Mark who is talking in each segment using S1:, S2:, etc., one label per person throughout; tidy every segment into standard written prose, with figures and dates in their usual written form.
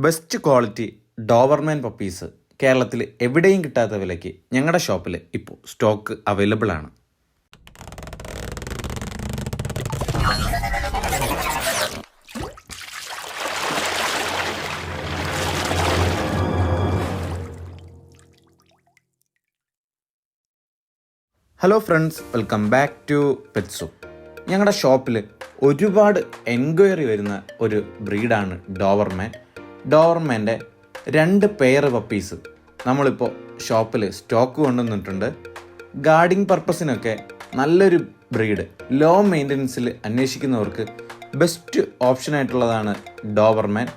S1: Best quality Dobermann puppies കേരളത്തിൽ എവിടെയും കിട്ടാത്ത വിലയ്ക്ക് ഞങ്ങളുടെ ഷോപ്പിൽ ഇപ്പോൾ സ്റ്റോക്ക് അവൈലബിൾ ആണ്. Hello friends, welcome back to pets. ഞങ്ങളുടെ ഷോപ്പിൽ ഒരുപാട് എൻക്വയറി വരുന്ന ഒരു ബ്രീഡാണ് ഡോബർമാൻ. ഡോബർമാൻ്റെ 2 പെയർ പപ്പീസ് നമ്മളിപ്പോൾ ഷോപ്പിൽ സ്റ്റോക്ക് കൊണ്ടുവന്നിട്ടുണ്ട്. ഗാർഡിങ് പർപ്പസിനൊക്കെ നല്ലൊരു ബ്രീഡ്, ലോ മെയിൻ്റനൻസിൽ അന്വേഷിക്കുന്നവർക്ക് ബെസ്റ്റ് ഓപ്ഷനായിട്ടുള്ളതാണ് ഡോബർമാൻ.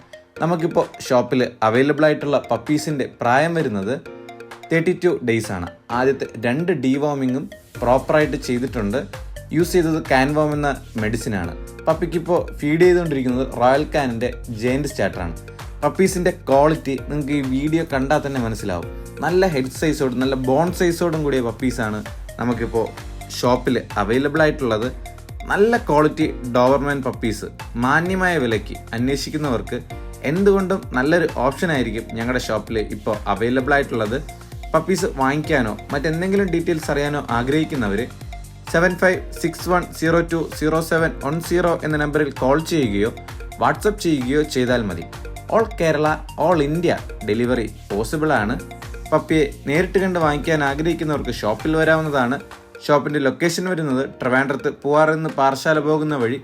S1: നമുക്കിപ്പോൾ ഷോപ്പിൽ അവൈലബിൾ ആയിട്ടുള്ള പപ്പീസിൻ്റെ പ്രായം വരുന്നത് 32 ഡേയ്സ് ആണ്. ആദ്യത്തെ 2 ഡീവോമിങ്ങും പ്രോപ്പറായിട്ട് ചെയ്തിട്ടുണ്ട്. യൂസ് ചെയ്തത് കാൻവോം എന്ന മെഡിസിനാണ്. പപ്പിക്കിപ്പോൾ ഫീഡ് ചെയ്തുകൊണ്ടിരിക്കുന്നത് റോയൽ കാനിൻ്റെ ജെയിൻറ്റ് സ്റ്റാർട്ടറാണ്. പപ്പീസിൻ്റെ ക്വാളിറ്റി നിങ്ങൾക്ക് ഈ വീഡിയോ കണ്ടാൽ തന്നെ മനസ്സിലാവും. നല്ല ഹെഡ് സൈസോടും നല്ല ബോൺ സൈസോടും കൂടിയ പപ്പീസാണ് നമുക്കിപ്പോൾ ഷോപ്പിൽ അവൈലബിൾ ആയിട്ടുള്ളത്. നല്ല ക്വാളിറ്റി ഡോബർമാൻ പപ്പീസ് മാന്യമായ വിലയ്ക്ക് അന്വേഷിക്കുന്നവർക്ക് എന്തുകൊണ്ടും നല്ലൊരു ഓപ്ഷനായിരിക്കും ഞങ്ങളുടെ ഷോപ്പിൽ ഇപ്പോൾ അവൈലബിൾ ആയിട്ടുള്ളത്. പപ്പീസ് വാങ്ങിക്കാനോ മറ്റെന്തെങ്കിലും ഡീറ്റെയിൽസ് അറിയാനോ ആഗ്രഹിക്കുന്നവർ 7561020710 എന്ന നമ്പറിൽ കോൾ ചെയ്യുകയോ വാട്സപ്പ് ചെയ്യുകയോ ചെയ്താൽ മതി. All Kerala, all India delivery possible ആണ്. പപ്പിയെ നേരിട്ട് കണ്ട് വാങ്ങിക്കാൻ ആഗ്രഹിക്കുന്നവർക്ക് ഷോപ്പിൽ വരാവുന്നതാണ്. ഷോപ്പിൻ്റെ ലൊക്കേഷൻ വരുന്നത് ട്രിവാൻഡ്രത്ത് പൂവാറിൽ നിന്ന് പാറശാല പോകുന്ന വഴി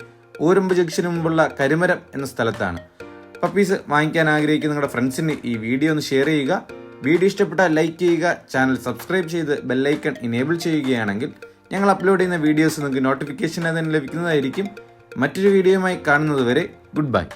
S1: ഊരുമ്പ് ജംഗ്ഷന് മുമ്പുള്ള കരിമരം എന്ന സ്ഥലത്താണ്. പപ്പീസ് വാങ്ങിക്കാൻ ആഗ്രഹിക്കുന്ന നിങ്ങളുടെ ഫ്രണ്ട്സിന് ഈ വീഡിയോ ഒന്ന് ഷെയർ ചെയ്യുക. വീഡിയോ ഇഷ്ടപ്പെട്ടാൽ ലൈക്ക് ചെയ്യുക. ചാനൽ സബ്സ്ക്രൈബ് ചെയ്ത് ബെല്ലൈക്കൺ ഇനേബിൾ ചെയ്യുകയാണെങ്കിൽ ഞങ്ങൾ അപ്ലോഡ് ചെയ്യുന്ന വീഡിയോസ് നിങ്ങൾക്ക് നോട്ടിഫിക്കേഷൻ തന്നെ ലഭിക്കുന്നതായിരിക്കും. മറ്റൊരു വീഡിയോയുമായി കാണുന്നത് വരെ ഗുഡ് ബൈ.